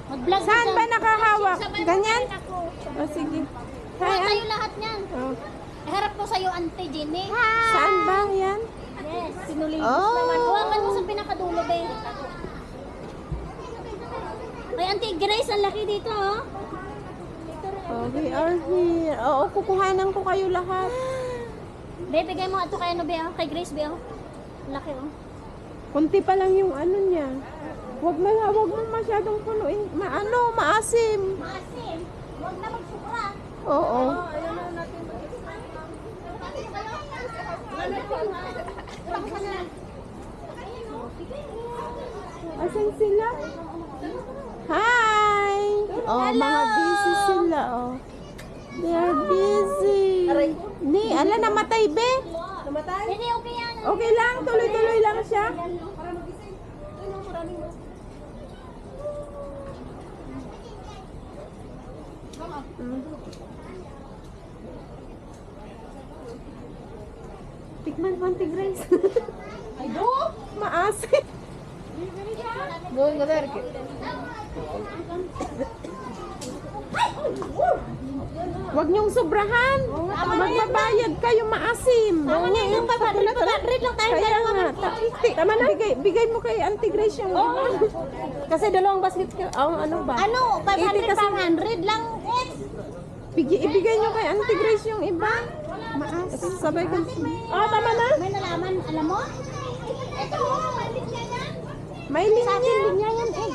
Mag-vlog Saan ba nakahawak? Ganyan? O sige. Kuha Hi, tayo lahat niyan. Oh. Harap ko sa'yo, Auntie Jenny. Saan ba yan? Yes. Sinuligos Oh. naman. Huwakan mo sa pinakadulo, be. Ay, Auntie Grace, ang laki dito, oh. Oh, we are here. Oo, kukuhanan ko kayo lahat. Be, bigay mo ato kay ano, be, oh. Kay Grace, be, oh. Laki, oh. Kunti pa lang yung ano niya. Wag mo masyadong punuin. Maasim. Maasim. Huwag na magsubra. Oo. Asan sila? Hi! Oh, Hello! mga busy sila, oh. They are busy. Ni, ala, namatay, be. Hindi, okay yan. Okay lang, tuloy-tuloy lang siya. Mm. Tikman mo, Auntie Grace. Ay, do! Maasim. Doon ka there. Huwag niyong sobrahan. Magbabayad kayo, maasim. Tama na yung 500 lang tayo. Kaya nga. Tama na. Bigay mo kay Auntie Grace yung iba. Kasi dalawang basket ka. Ano ba? Ano? 500, 500 lang. Ibigay niyo kay Auntie Grace yung iba. Maasim. Sabay ka. Tama na. May nalaman, alam mo? Ito, may linya yan. May Sa akin, linya. linya yan, eh.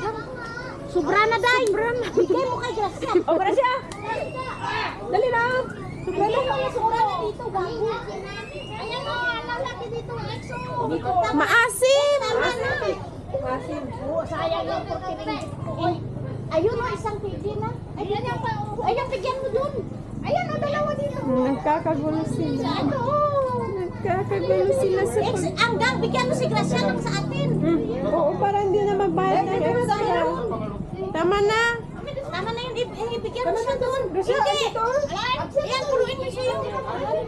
Sobra na, day. Sobra na. Bigay mo kay Gracia. Sobra siya. Dali na. Sobra na mga sobra na dito, bago. Ayan o, lalaki dito, EXO. Maasim. Tama na. Sayang yung 43. Ayun o, isang PD na. Ayan, bigyan mo dun. Ayan o, dalawa dito. Nagkakagulo sila. Ano? Nagkakagulo sila sa pag... Hanggang, bigyan mo si Gracia ng sa atin. Oo, para hindi na magbayad ng extra. Tama na. Tama na yun, ibigyan mo siya dun. Hindi. Ayan, puruin mo siya yung...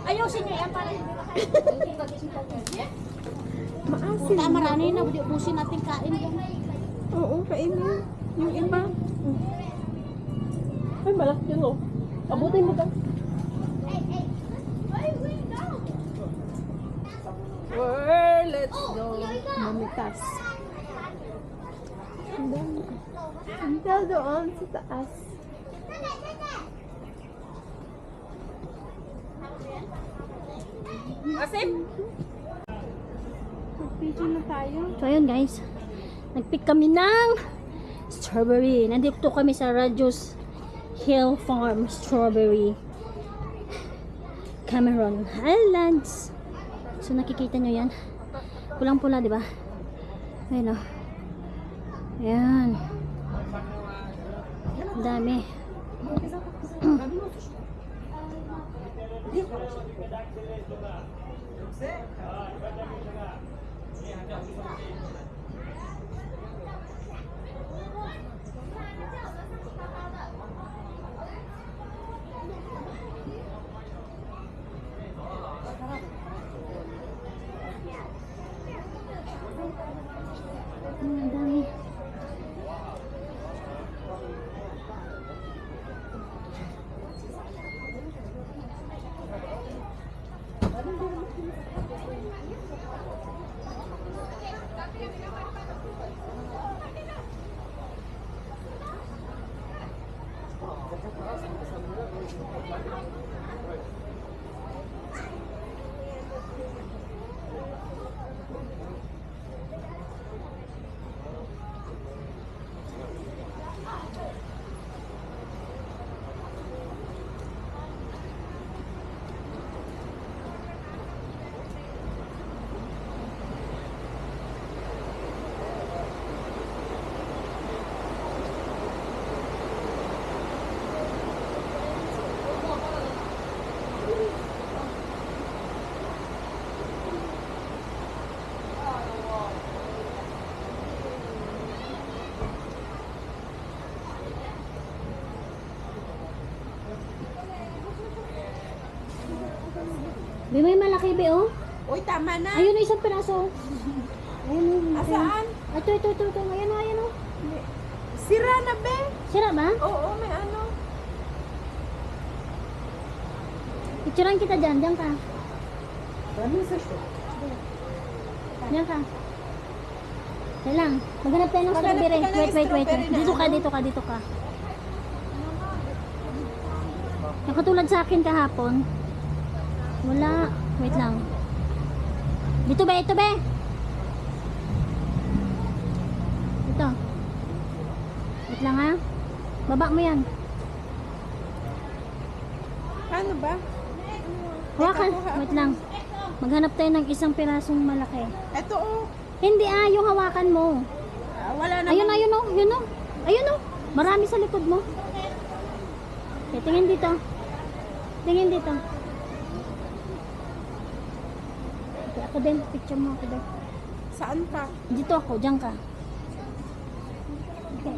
Ayusin niyo yan para hindi Maasim. Tama marami na, ubusin natin kain. Oo, kainin. Yung iba. Ay, malaki yun, oh. Abutin mo ka. Let's go. Mamitas. Until doon sa taas. Asim? Mag-video na tayo. So ayun guys, nagpick kami ng strawberry. Nandito kami sa Rajos Hill Farm Strawberry Cameron Highlands. So nakikita nyo yan. Pulang-pula, di ba? Ayun o. Ayan. Ang dami. Ang dami. Be, may malaki, be, oh. Uy, tama na. Ayun, isang piraso. Ayun, oh. Asaan? Ito. Ayan, oh. Hindi. Sira ba? Oo, may ano. Picturean kita dyan. Diyan ka. Diyan ka. Yan lang. Maghanap tayo ng Maghanap strawberry. ka ng Wait. strawberry na Dito ka, ano? dito ka. Yung katulad sa akin kahapon. Wala. Wait lang. Dito ba? Ito ba? Ito. Wait lang ha. Baba mo yan. Ano ba? Hawakan. Wait lang. Maghanap tayo ng isang pirasong malaki. Ito oh. Hindi yung hawakan mo. Wala na. Ayun oh. Ayun oh. Marami sa likod mo. Okay, tingin dito. Tingin dito. Okay, ako din. Picture mo ako din. Saan ka? Dito ako. Diyan ka. Okay.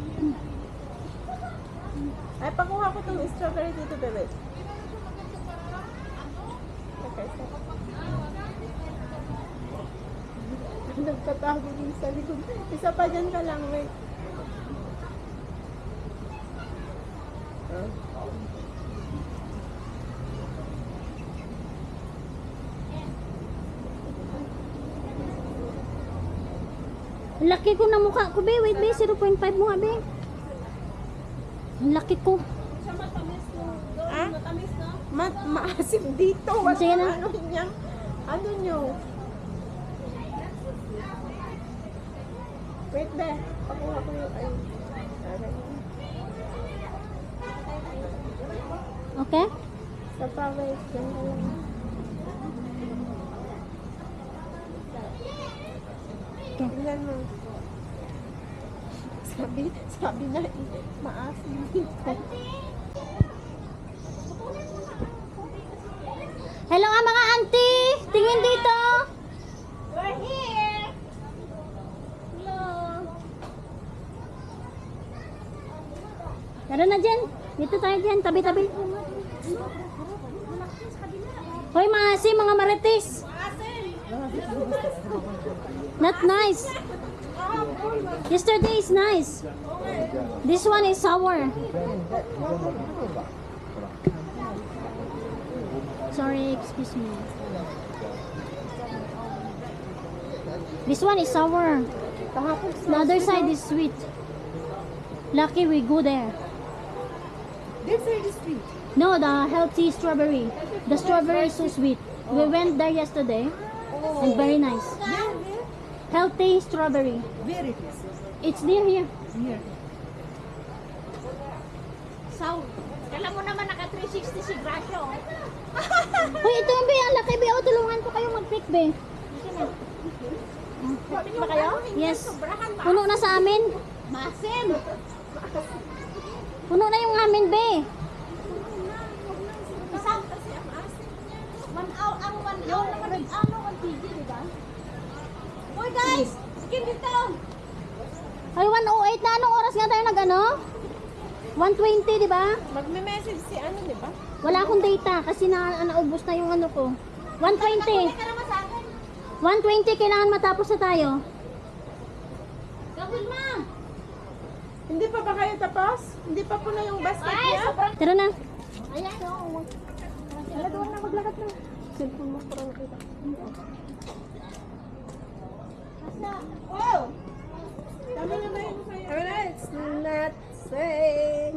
Ay, pakuha ko tong strawberry dito, bebe. Okay, so. Nagtatago din sa likod. Isa pa dyan ka lang, wait. Ang laki ko na mukha ko, be. Wait, be. 0.5 mo nga, be. Ang laki ko. Ah? Maasim dito. Wala Sige na. ano niya. Ano nyo? Wait, be. Pakuha ko yung ay. Okay? Sa pa, wait. Yan ka lang. Okay. Tingnan mo. Sabi na maasim dito. Hello mga auntie! Tingin dito! We're here! Hello! Tara na dyan! Dito tayo dyan, tabi-tabi. Hoy mga asim, mga marites! Not nice! Yesterday is nice. This one is sour. Sorry, excuse me. This one is sour. The other side is sweet. Lucky we go there. This side is sweet. No, the healthy strawberry. The strawberry is so sweet. We went there yesterday and very nice. Healthy strawberry. Very tasty. It's near here. Here. So, kala mo naman naka 360 si Gracio. Hoy, ito yung be, ang laki be. O, tulungan ko kayo mag-pick be. Ba kayo? Yes. Puno na sa amin. Masim! Puno na yung amin be. Isang kasi ang asim niya. Ang 1 hour naman ano ang TV, di ba? Hoy guys! Sige dito! Ay, 1:08 na. Anong oras nga tayo nag-ano? 1:20, di ba? Magme-message si ano, di ba? Wala akong data kasi naubos na yung ano ko. 1:20. Ka naman sa akin. 1:20, kailangan matapos na tayo. Gawin ma! Hindi pa ba kayo tapos? Hindi pa po na yung basket niya? Tara na. Ayan o. Tara doon na, maglakad na. Cellphone mo parang kita. Oh! Tama na ba yun sa'yo? Tama na, it's not saying.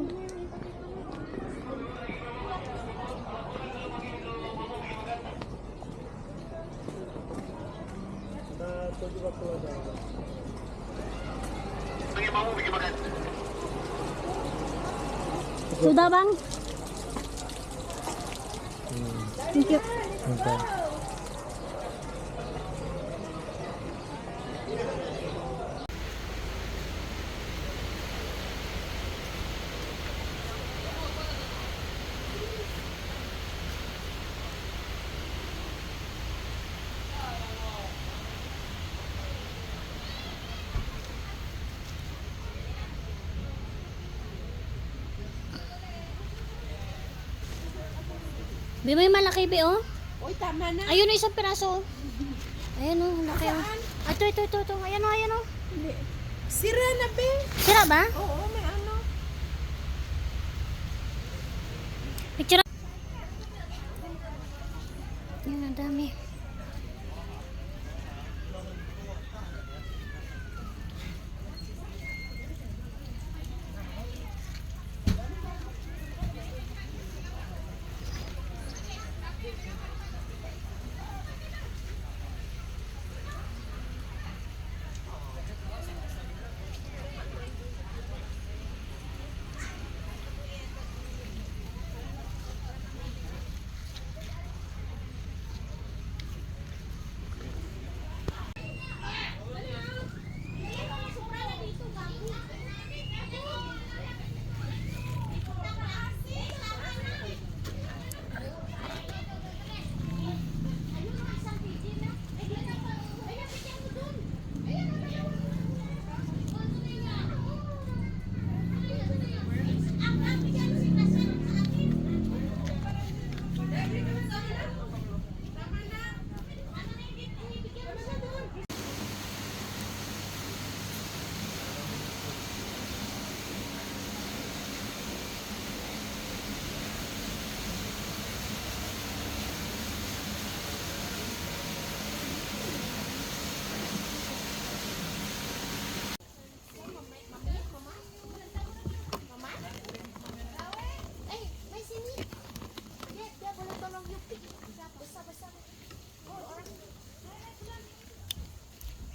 Sudah bang? Thank you. Be, may malaki be oh. Uy, tama na. Ayun oh, isang piraso. Ayun oh, laki oh. Ito. Ayan oh. Hindi. Sira na, be. Sira ba? Oo, may ano.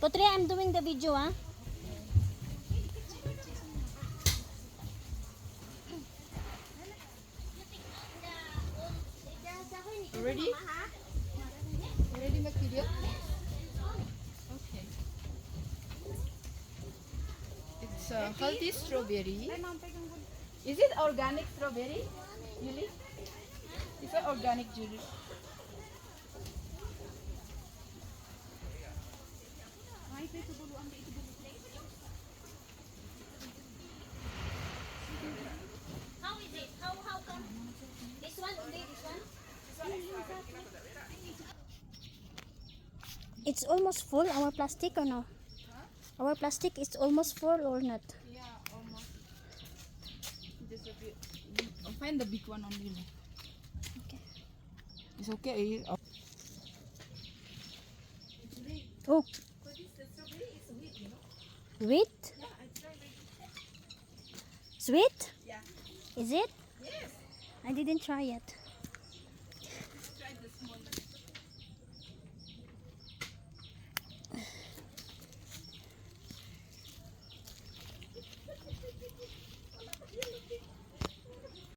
Putri, I'm doing the video, ah. Ready? Ready make video? Okay. It's a healthy strawberry. Is it organic strawberry? Really? Is it organic, Julie? How is it? How come? This one, only this one? It's almost full, our plastic or no? Our plastic is almost full or not? Yeah, almost. Just a bit. I'll find the big one only. Okay. It's okay. Oh. Sweet? Sweet? Yeah. Is it? Yes. I didn't try yet.